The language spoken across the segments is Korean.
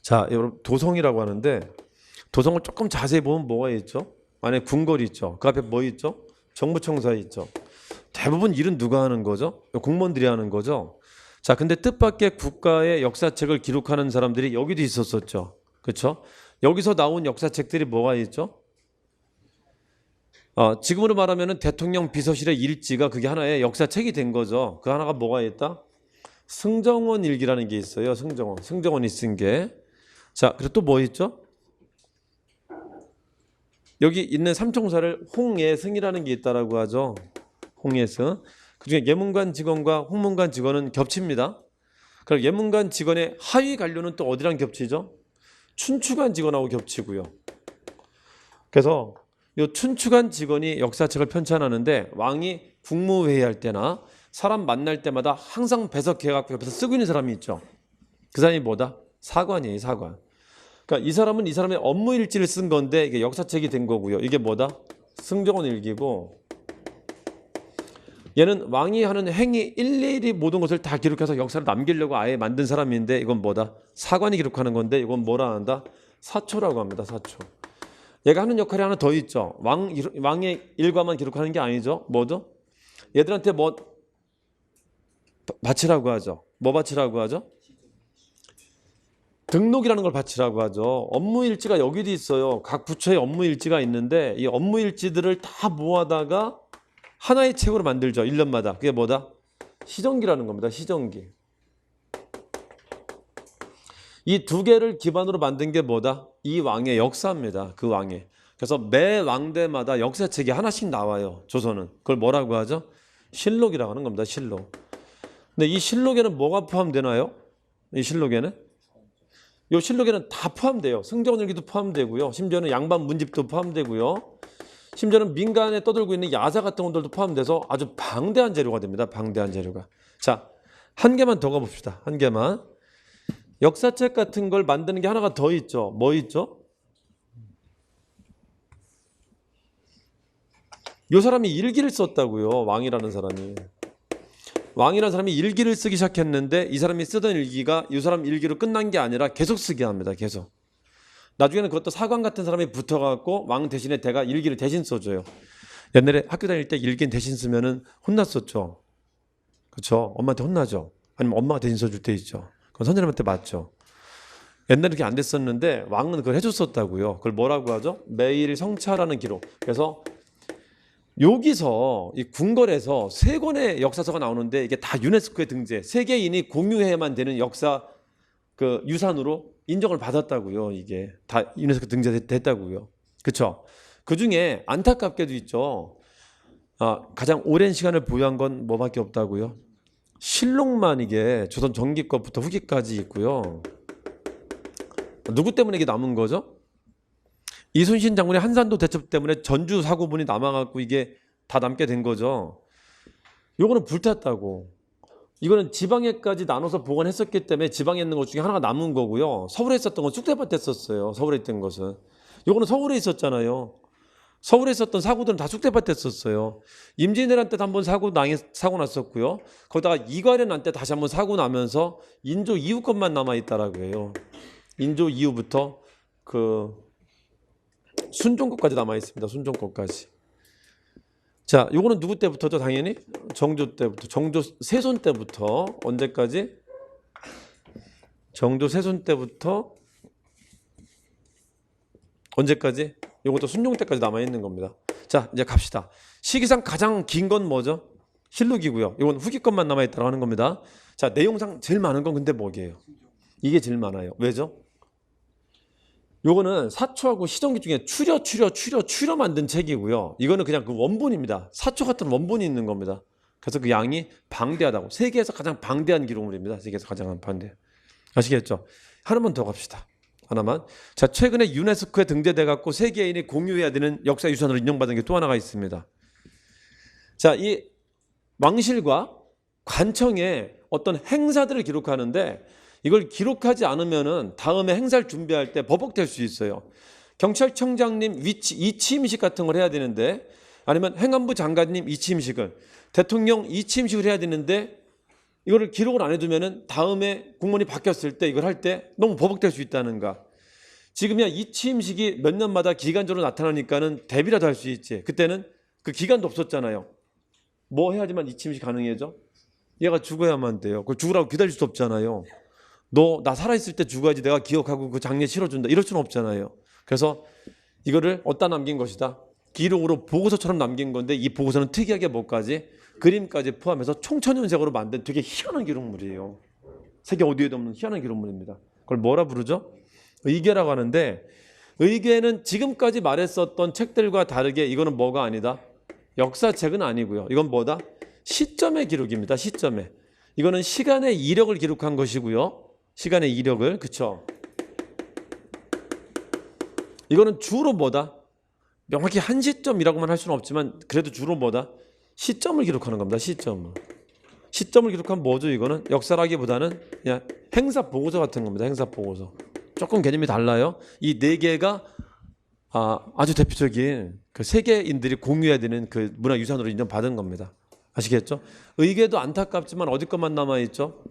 자, 여러분 도성이라고 하는데 도성을 조금 자세히 보면 뭐가 있죠? 안에 궁궐이 있죠. 그 앞에 뭐 있죠? 정부청사 있죠. 대부분 일은 누가 하는 거죠? 공무원들이 하는 거죠. 자, 근데 뜻밖의 국가의 역사책을 기록하는 사람들이 여기도 있었었죠. 그렇죠? 여기서 나온 역사책들이 뭐가 있죠? 지금으로 말하면 대통령 비서실의 일지가 그게 하나의 역사책이 된 거죠. 그 하나가 뭐가 있다? 승정원 일기라는 게 있어요. 승정원이 쓴 게. 자, 그리고 또 뭐 있죠? 여기 있는 삼총사를 홍예승이라는 게 있다라고 하죠. 홍예승. 그중에 예문관 직원과 홍문관 직원은 겹칩니다. 그럼 예문관 직원의 하위 관료는 또 어디랑 겹치죠? 춘추관 직원하고 겹치고요. 그래서 이 춘추관 직원이 역사책을 편찬하는데 왕이 국무회의할 때나 사람 만날 때마다 항상 배석해갖고 옆에서 쓰고 있는 사람이 있죠. 그 사람이 뭐다? 사관이에요, 사관. 그러니까 이 사람은 이 사람의 업무 일지를 쓴 건데 이게 역사책이 된 거고요. 이게 뭐다? 승정원 일기고, 얘는 왕이 하는 행위 일일이 모든 것을 다 기록해서 역사를 남기려고 아예 만든 사람인데 이건 뭐다? 사관이 기록하는 건데 이건 뭐라 한다? 사초라고 합니다. 사초. 얘가 하는 역할이 하나 더 있죠. 왕의 일과만 기록하는 게 아니죠. 뭐죠? 얘들한테 뭐 바치라고 하죠. 뭐 바치라고 하죠? 등록이라는 걸 바치라고 하죠. 업무 일지가 여기도 있어요. 각 부처의 업무 일지가 있는데 이 업무 일지들을 다 모아다가 하나의 책으로 만들죠. 1년마다. 그게 뭐다? 시정기라는 겁니다. 시정기. 이 두 개를 기반으로 만든 게 뭐다? 이 왕의 역사입니다. 그 왕의. 그래서 매 왕대마다 역사책이 하나씩 나와요. 조선은. 그걸 뭐라고 하죠? 실록이라고 하는 겁니다. 실록. 근데 이 실록에는 뭐가 포함되나요? 이 실록에는? 이 실록에는 다 포함돼요. 승정원일기도 포함되고요. 심지어는 양반 문집도 포함되고요. 심지어는 민간에 떠들고 있는 야사 같은 것들도 포함돼서 아주 방대한 재료가 됩니다. 방대한 재료가. 자, 한 개만 더 가봅시다. 한 개만. 역사책 같은 걸 만드는 게 하나가 더 있죠. 뭐 있죠? 이 사람이 일기를 썼다고요. 왕이라는 사람이. 왕이라는 사람이 일기를 쓰기 시작했는데 이 사람이 쓰던 일기가 이 사람 일기로 끝난 게 아니라 계속 쓰게 합니다. 계속. 나중에는 그것도 사관 같은 사람이 붙어갖고 왕 대신에 대가 일기를 대신 써줘요. 옛날에 학교 다닐 때 일기는 대신 쓰면은 혼났었죠. 그렇죠? 엄마한테 혼나죠. 아니면 엄마가 대신 써줄 때 있죠. 그건 선생님한테 맞죠. 옛날에 그렇게 안 됐었는데 왕은 그걸 해줬었다고요. 그걸 뭐라고 하죠? 매일 성찰하는 기록. 그래서 여기서 이 궁궐에서 세 권의 역사서가 나오는데 이게 다 유네스코에 등재, 세계인이 공유해야만 되는 역사 그 유산으로 인정을 받았다고요. 이게 다 유네스코 등재됐다고요. 그렇죠? 그 중에 안타깝게도 있죠. 가장 오랜 시간을 보유한 건 뭐밖에 없다고요? 실록만 이게 조선 전기 것부터 후기까지 있고요. 누구 때문에 이게 남은 거죠? 이순신 장군의 한산도 대첩 때문에 전주 사고분이 남아갖고 이게 다 남게 된 거죠. 요거는 불탔다고. 이거는 지방에까지 나눠서 보관했었기 때문에 지방에 있는 것 중에 하나가 남은 거고요. 서울에 있었던 건 쑥대밭했었어요. 서울에 있던 것은. 요거는 서울에 있었잖아요. 서울에 있었던 사고들은 다 쑥대밭했었어요. 임진왜란 때도 한번 사고 났었고요. 거기다가 이괄해난 때 다시 한번 사고 나면서 인조 이후 것만 남아있다라고 해요. 인조 이후부터 그 순종거까지 남아있습니다. 순종거까지. 자, 요거는 누구 때부터죠? 당연히 정조 때부터, 정조 세손 때부터 언제까지? 정조 세손 때부터 언제까지? 요것도 순종 때까지 남아있는 겁니다. 자, 이제 갑시다. 시기상 가장 긴 건 뭐죠? 실록이고요. 이건 후기 것만 남아있다고 하는 겁니다. 자, 내용상 제일 많은 건 근데 뭐게요? 이게 제일 많아요. 왜죠? 요거는 사초하고 시정기 중에 추려 만든 책이고요. 이거는 그냥 그 원본입니다. 사초 같은 원본이 있는 겁니다. 그래서 그 양이 방대하다고. 세계에서 가장 방대한 기록물입니다. 세계에서 가장 방대. 아시겠죠? 하나만 더 갑시다. 하나만. 자, 최근에 유네스코에 등재돼 갖고 세계인이 공유해야 되는 역사유산으로 인정받은 게 또 하나가 있습니다. 자, 이 왕실과 관청의 어떤 행사들을 기록하는데 이걸 기록하지 않으면은 다음에 행사를 준비할 때 버벅될 수 있어요. 경찰청장님 이취임식 같은 걸 해야 되는데, 아니면 행안부 장관님 이취임식을, 대통령 이취임식을 해야 되는데 이거를 기록을 안 해두면은 다음에 공무원이 바뀌었을 때 이걸 할 때 너무 버벅될 수 있다는가. 지금이야 이 취임식이 몇 년마다 기간적으로 나타나니까는 대비라도 할 수 있지. 그때는 그 기간도 없었잖아요. 뭐 해야지만 이 취임식 가능해져? 얘가 죽어야만 돼요. 그걸 죽으라고 기다릴 수 없잖아요. 너 나 살아있을 때 죽어야지 내가 기억하고 그 장례 치러준다. 이럴 수는 없잖아요. 그래서 이거를 어디다 남긴 것이다? 기록으로 보고서처럼 남긴 건데 이 보고서는 특이하게 뭐까지? 그림까지 포함해서 총천연색으로 만든 되게 희한한 기록물이에요. 세계 어디에도 없는 희한한 기록물입니다. 그걸 뭐라 부르죠? 의궤라고 하는데, 의궤는 지금까지 말했었던 책들과 다르게 이거는 뭐가 아니다? 역사책은 아니고요. 이건 뭐다? 시점의 기록입니다. 시점에. 이거는 시간의 이력을 기록한 것이고요. 시간의 이력을, 그쵸? 이거는 주로 뭐다? 명확히 한 시점이라고만 할 수는 없지만 그래도 주로 뭐다? 시점을 기록하는 겁니다. 시점을. 시점을 기록하면 뭐죠? 이거는 역사라기보다는 그냥 행사 보고서 같은 겁니다. 행사 보고서. 조금 개념이 달라요. 이 네 개가 아주 대표적인 그 세계인들이 공유해야 되는 그 문화유산으로 인정받은 겁니다. 아시겠죠? 의궤도 안타깝지만 어디 것만 남아있죠?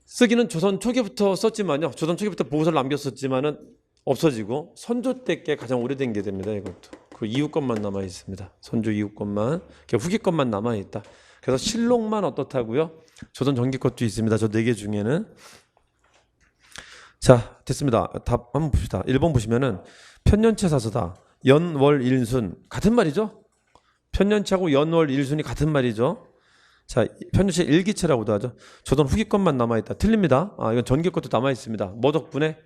쓰기는 조선 초기부터 썼지만요. 조선 초기부터 보고서를 남겼었지만은 없어지고 선조 때께 가장 오래된 게 됩니다. 이것도. 그 이후 것만 남아 있습니다. 선조 이후 것만, 후기 것만 남아 있다. 그래서 실록만 어떻다고요? 조선 전기 것도 있습니다. 저 네 개 중에는. 자, 됐습니다. 답 한번 봅시다. 1번 보시면은 편년체 사서다. 연월 일순 같은 말이죠? 편년체하고 연월 일순이 같은 말이죠. 자, 편년체 일기체라고도 하죠. 조선 후기 것만 남아 있다. 틀립니다. 이건 전기 것도 남아 있습니다. 뭐 덕분에?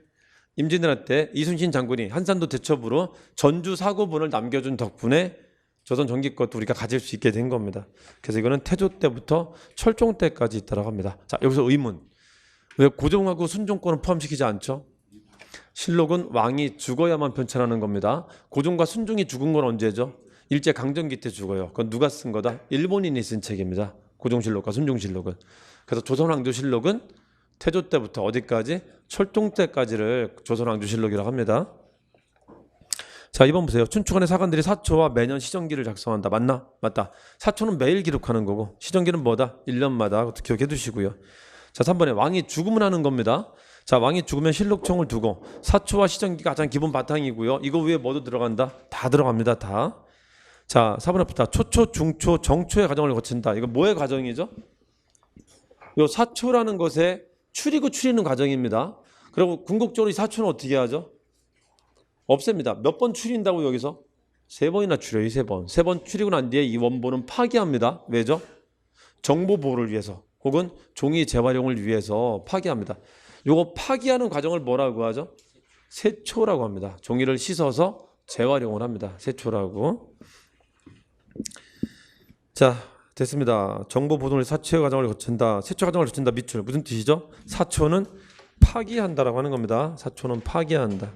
임진왜란 때 이순신 장군이 한산도 대첩으로 전주 사고분을 남겨준 덕분에 조선 전기 것도 우리가 가질 수 있게 된 겁니다. 그래서 이거는 태조 때부터 철종 때까지 있다고 합니다. 자, 여기서 의문. 왜 고종하고 순종권은 포함시키지 않죠? 실록은 왕이 죽어야만 편찬하는 겁니다. 고종과 순종이 죽은 건 언제죠? 일제 강점기 때 죽어요. 그건 누가 쓴 거다? 일본인이 쓴 책입니다. 고종실록과 순종실록은. 그래서 조선왕조실록은 태조 때부터 어디까지? 철종 때까지를 조선왕조실록이라고 합니다. 자, 2번 보세요. 춘추관의 사관들이 사초와 매년 시정기를 작성한다. 맞나? 맞다. 사초는 매일 기록하는 거고 시정기는 뭐다? 1년마다. 그것도 기억해 두시고요. 자, 3번에 왕이 죽으면 하는 겁니다. 자, 왕이 죽으면 실록청을 두고 사초와 시정기가 가장 기본 바탕이고요. 이거 위에 뭐도 들어간다? 다 들어갑니다. 다. 자, 4번에부터 초초, 중초, 정초의 과정을 거친다. 이거 뭐의 과정이죠? 요 사초라는 것에 추리고 추리는 과정입니다. 그리고 궁극적으로 이 사초는 어떻게 하죠? 없앱니다. 몇 번 추린다고 여기서? 3번이나 추려요. 3번. 3번 추리고 난 뒤에 이 원본은 파기합니다. 왜죠? 정보 보호를 위해서 혹은 종이 재활용을 위해서 파기합니다. 요거 파기하는 과정을 뭐라고 하죠? 세초라고 합니다. 종이를 씻어서 재활용을 합니다. 세초라고. 자, 됐습니다. 정보 보존을 사초의 과정을 거친다. 세초 과정을 거친다. 밑줄. 무슨 뜻이죠? 사초는 파기한다라고 하는 겁니다. 사초는 파기한다.